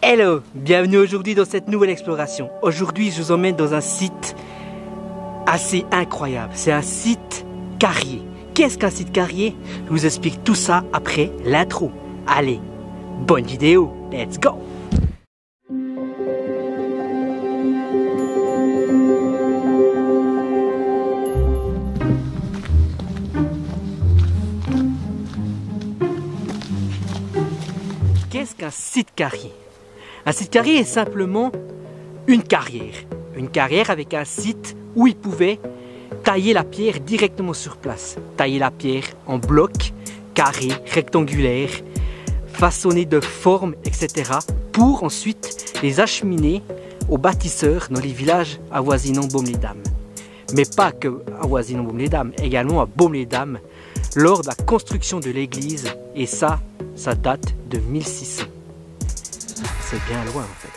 Hello, bienvenue aujourd'hui dans cette nouvelle exploration. Aujourd'hui, je vous emmène dans un site assez incroyable. C'est un site carrier. Qu'est-ce qu'un site carrier? Je vous explique tout ça après l'intro. Allez, bonne vidéo, let's go! Qu'est-ce qu'un site carrier? Un site carrier est simplement une carrière. Une carrière avec un site où ils pouvaient tailler la pierre directement sur place. Tailler la pierre en blocs, carrés, rectangulaires, façonnés de formes, etc. pour ensuite les acheminer aux bâtisseurs dans les villages avoisinant Baume-les-Dames. Mais pas que avoisinant Baume-les-Dames, également à Baume-les-Dames lors de la construction de l'église. Et ça date de 1600. C'est bien loin en fait.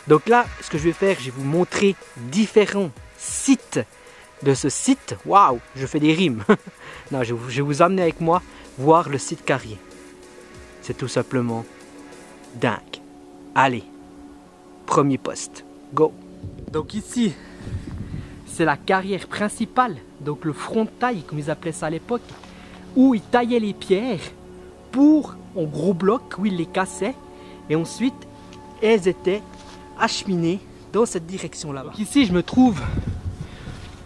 Donc là, ce que je vais faire, je vais vous montrer différents sites de ce site. Waouh, je fais des rimes. Non, je vais vous amener avec moi voir le site carrier. C'est tout simplement dingue. Allez, premier poste, go. Donc ici, c'est la carrière principale, donc le front de taille, comme ils appelaient ça à l'époque, où ils taillaient les pierres pour, en gros blocs, où ils les cassaient, et ensuite, elles étaient acheminées dans cette direction là-bas. Ici, je me trouve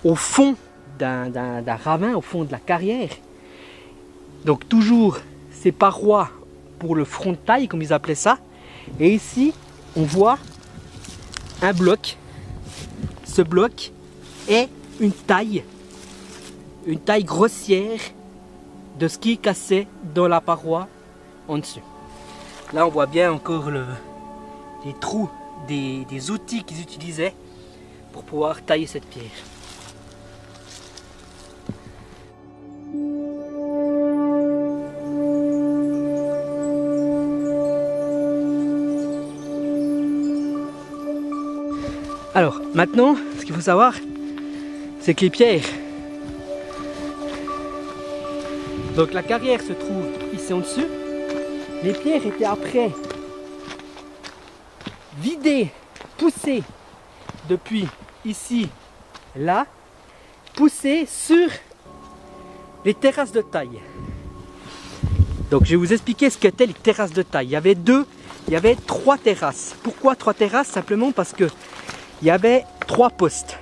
au fond d'un ravin, au fond de la carrière. Donc toujours ces parois pour le front de taille, comme ils appelaient ça. Et ici, on voit un bloc. Ce bloc est une taille grossière de ce qui cassait dans la paroi en dessus. Là, on voit bien encore les trous des outils qu'ils utilisaient pour pouvoir tailler cette pierre. Alors, maintenant, ce qu'il faut savoir, c'est que les pierres... Donc la carrière se trouve ici en dessus. Les pierres étaient après vidées, poussées depuis ici, là, poussées sur les terrasses de taille. Donc je vais vous expliquer ce qu'étaient les terrasses de taille. Il y avait trois terrasses. Pourquoi trois terrasses? Simplement parce que il y avait trois postes.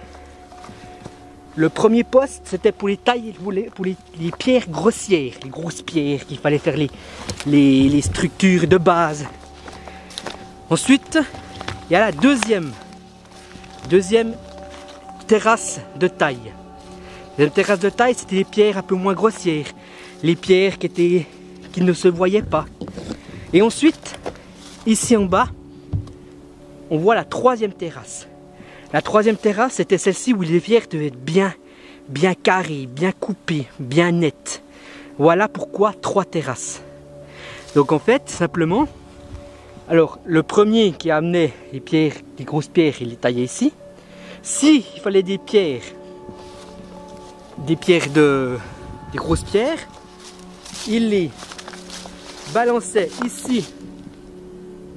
Le premier poste, c'était pour les tailles, pour les pierres grossières, les grosses pierres qu'il fallait faire les structures de base. Ensuite, il y a la deuxième terrasse de taille. La deuxième terrasse de taille, c'était les pierres un peu moins grossières, les pierres qui ne se voyaient pas. Et ensuite, ici en bas, on voit la troisième terrasse. La troisième terrasse, c'était celle-ci où les pierres devaient être bien carrées, bien coupées, bien nettes. Voilà pourquoi trois terrasses. Donc en fait, simplement, alors le premier qui amenait les pierres, les grosses pierres, il les taillait ici. Si il fallait des grosses pierres, il les balançait ici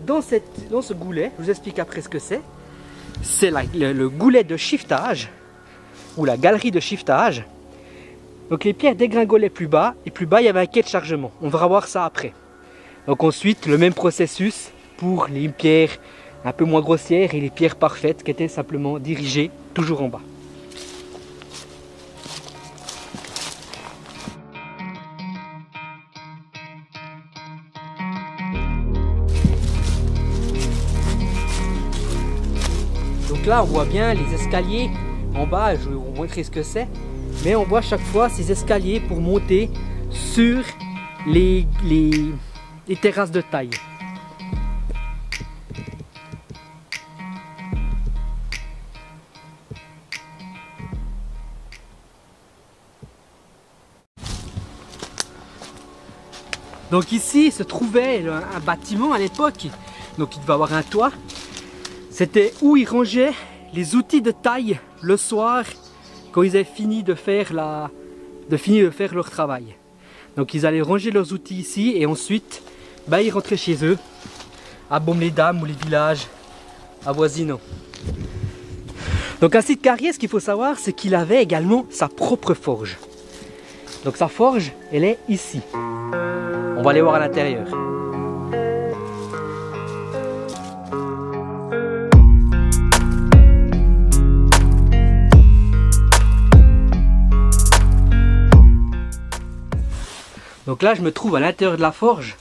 dans ce goulet. Je vous explique après ce que c'est. C'est le goulet de shiftage ou la galerie de shiftage. Donc les pierres dégringolaient plus bas et plus bas il y avait un quai de chargement. On va voir ça après. Donc ensuite le même processus pour les pierres un peu moins grossières et les pierres parfaites qui étaient simplement dirigées toujours en bas. Donc là on voit bien les escaliers en bas, je vais vous montrer ce que c'est. Mais on voit chaque fois ces escaliers pour monter sur les terrasses de taille. Donc ici se trouvait un bâtiment à l'époque, donc il devait avoir un toit. C'était où ils rangeaient les outils de taille le soir quand ils avaient fini de faire leur travail. Donc ils allaient ranger leurs outils ici et ensuite ils rentraient chez eux à Baume-les-Dames ou les villages avoisinants. Donc un site carrier, ce qu'il faut savoir, c'est qu'il avait également sa propre forge. Donc sa forge, elle est ici. On va aller voir à l'intérieur. Donc là, je me trouve à l'intérieur de la forge.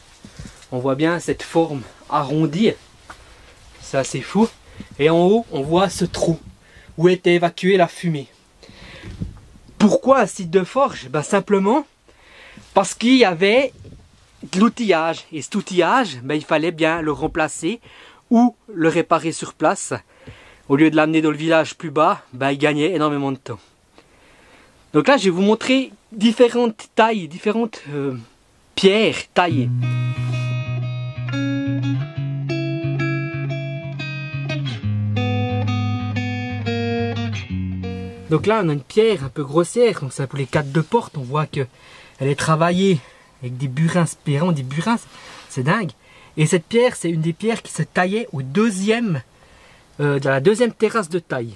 On voit bien cette forme arrondie. C'est assez fou. Et en haut, on voit ce trou où était évacuée la fumée. Pourquoi un site de forge? Ben simplement parce qu'il y avait de l'outillage. Et cet outillage, ben, il fallait bien le remplacer ou le réparer sur place. Au lieu de l'amener dans le village plus bas, ben, il gagnait énormément de temps. Donc là, je vais vous montrer différentes tailles, différentes pierres taillées. Donc là, on a une pierre un peu grossière, donc ça pour les cadres de porte. On voit qu'elle est travaillée avec des burins spirants, des burins, c'est dingue. Et cette pierre, c'est une des pierres qui se taillait au dans la deuxième terrasse de taille.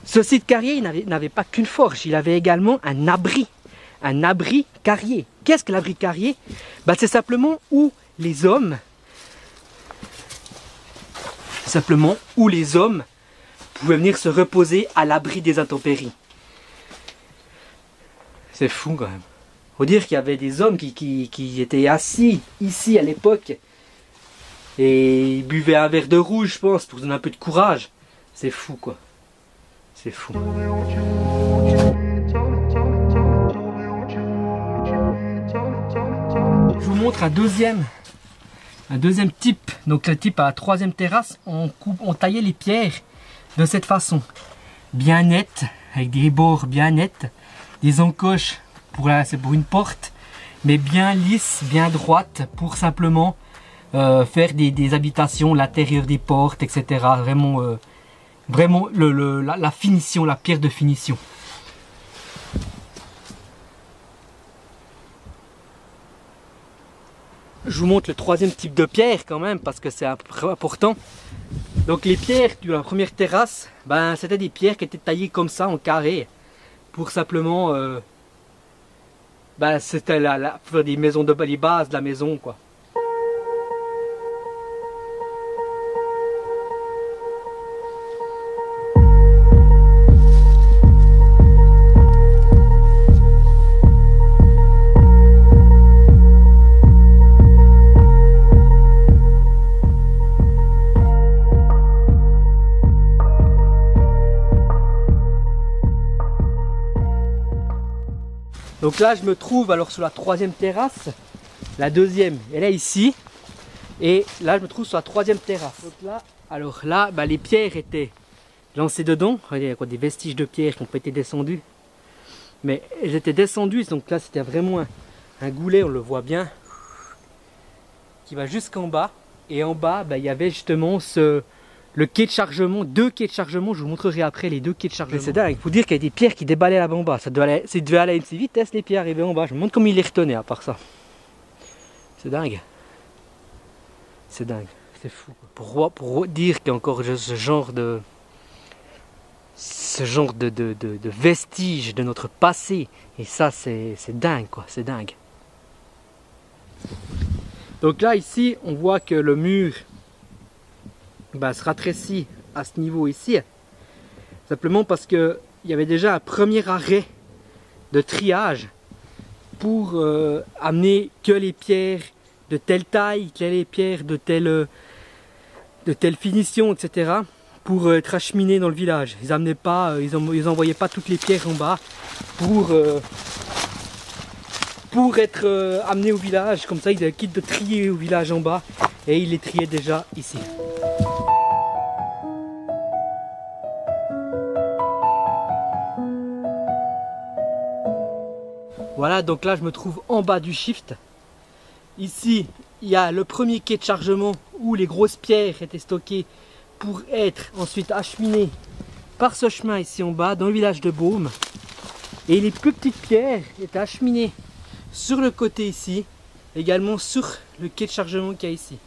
Ce site carrier n'avait pas qu'une forge, il avait également un abri carrier. Qu'est-ce que l'abri carrier? Ben, c'est simplement où les hommes pouvaient venir se reposer à l'abri des intempéries. C'est fou quand même. Faut dire qu'il y avait des hommes qui étaient assis ici à l'époque et ils buvaient un verre de rouge, je pense, pour donner un peu de courage. C'est fou quoi. C'est fou. Je vous montre un deuxième type. Donc le type à la troisième terrasse, on taillait les pierres de cette façon. Bien nette, avec des bords bien nets, des encoches c'est pour une porte, mais bien lisse, bien droite, pour simplement faire des habitations, l'intérieur des portes, etc. Vraiment la finition, la pierre de finition. Je vous montre le troisième type de pierre quand même parce que c'est important. Donc les pierres de la première terrasse, ben, c'était des pierres qui étaient taillées comme ça en carré pour simplement ben, c'était faire des maisons les bases de la maison quoi. Donc là, je me trouve alors sur la troisième terrasse, la deuxième, elle est ici, et là, je me trouve sur la troisième terrasse. Donc là, bah, les pierres étaient lancées dedans. Regardez, il y a quoi, des vestiges de pierres qui n'ont pas été descendus, mais elles étaient descendues. Donc là, c'était vraiment un goulet, on le voit bien, qui va jusqu'en bas. Et en bas, bah, il y avait justement le quai de chargement, 2 quais de chargement, je vous montrerai après les 2 quais de chargement. C'est dingue, il faut dire qu'il y a des pierres qui déballaient là-bas en bas. Ça devait aller à une vitesse les pierres arrivaient en bas. Je me demande comment ils les retenaient à part ça. C'est dingue. C'est dingue, c'est fou. Pour dire qu'il y a encore ce genre de vestiges de notre passé. Et ça c'est dingue quoi, c'est dingue. Donc là ici on voit que le mur se ratrécit à ce niveau ici, simplement parce que il y avait déjà un premier arrêt de triage pour amener que les pierres de telle taille, que les pierres de telle finition, etc. pour être acheminées dans le village. Ils amenaient pas, ils envoyaient pas toutes les pierres en bas pour être amenés au village. Comme ça, ils quittent de trier au village en bas et ils les triaient déjà ici. Voilà, donc là je me trouve en bas du shift. Ici, il y a le premier quai de chargement où les grosses pierres étaient stockées pour être ensuite acheminées par ce chemin ici en bas dans le village de Baume. Et les plus petites pierres étaient acheminées sur le côté ici également sur le quai de chargement qu'il y a ici.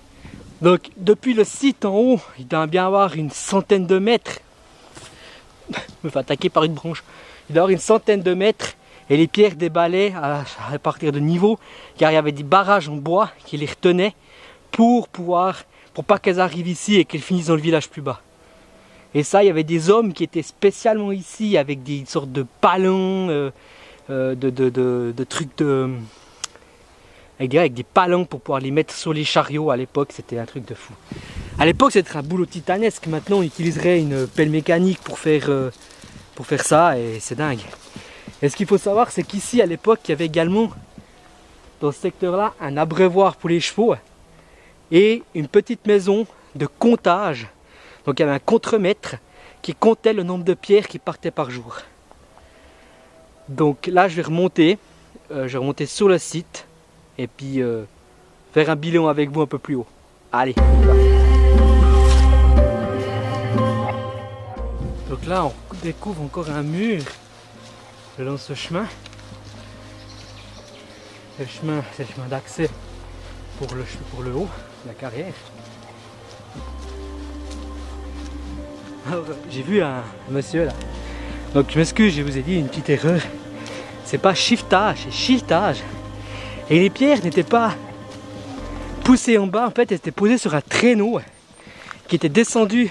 Donc depuis le site en haut, il doit bien avoir une centaine de mètres. Je me fais attaquer par une branche. Il doit avoir une centaine de mètres et les pierres débalaient à partir de niveau, car il y avait des barrages en bois qui les retenaient pour pas qu'elles arrivent ici et qu'elles finissent dans le village plus bas. Et ça, il y avait des hommes qui étaient spécialement ici avec des sortes de palans, de trucs avec des palans pour pouvoir les mettre sur les chariots. À l'époque, c'était un truc de fou. À l'époque, c'était un boulot titanesque. Maintenant, on utiliserait une pelle mécanique pour faire ça, et c'est dingue. Et ce qu'il faut savoir, c'est qu'ici, à l'époque, il y avait également, dans ce secteur-là, un abreuvoir pour les chevaux et une petite maison de comptage. Donc, il y avait un contremaître qui comptait le nombre de pierres qui partaient par jour. Donc là, je vais remonter sur le site et puis faire un bilan avec vous un peu plus haut. Allez, on y va. Donc là, on découvre encore un mur le long de ce chemin. C'est le chemin d'accès pour le haut, la carrière. Alors, j'ai vu un monsieur là. Donc je m'excuse, je vous ai dit une petite erreur. C'est pas shiftage, c'est shiftage. Et les pierres n'étaient pas poussées en bas, en fait elles étaient posées sur un traîneau qui était descendu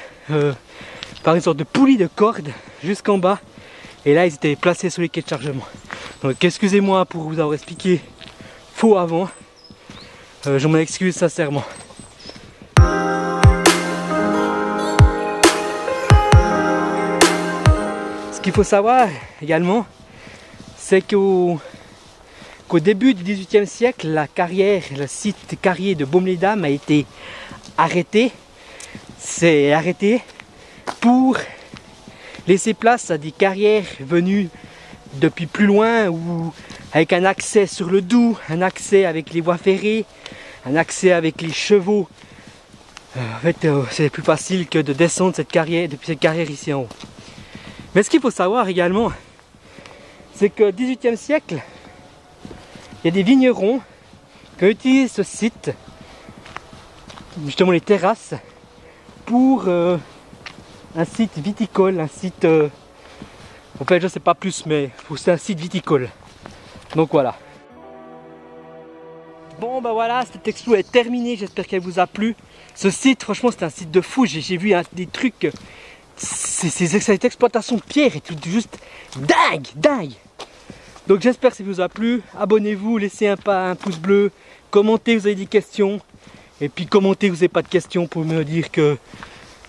par une sorte de poulie de corde jusqu'en bas. Et là ils étaient placés sur les quais de chargement. Donc excusez-moi pour vous avoir expliqué faux avant. Je m'en excuse sincèrement. Ce qu'il faut savoir également, c'est qu'au début du XVIIIe siècle, la carrière, le site carrier de Baume-les-Dames a été arrêté. C'est arrêté pour laisser place à des carrières venues depuis plus loin, ou avec un accès sur le Doubs, un accès avec les voies ferrées, un accès avec les chevaux. En fait, c'est plus facile que de descendre cette carrière, depuis cette carrière ici en haut. Mais ce qu'il faut savoir également, c'est qu'au XVIIIe siècle, il y a des vignerons qui ont utilisé ce site, justement les terrasses, pour un site viticole, un site... en fait, je ne sais pas plus, mais c'est un site viticole. Donc voilà. Bon ben voilà, cette expo est terminée, j'espère qu'elle vous a plu. Ce site, franchement, c'est un site de fou. J'ai vu des trucs... Cette exploitation de pierre est tout juste dingue. Donc j'espère que ça vous a plu. Abonnez-vous, laissez un pouce bleu, commentez, vous avez des questions. Et puis commentez, vous n'avez pas de questions pour me dire que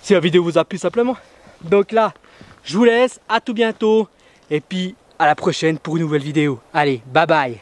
si la vidéo vous a plu simplement. Donc là, je vous laisse, à tout bientôt. Et puis à la prochaine pour une nouvelle vidéo. Allez, bye bye.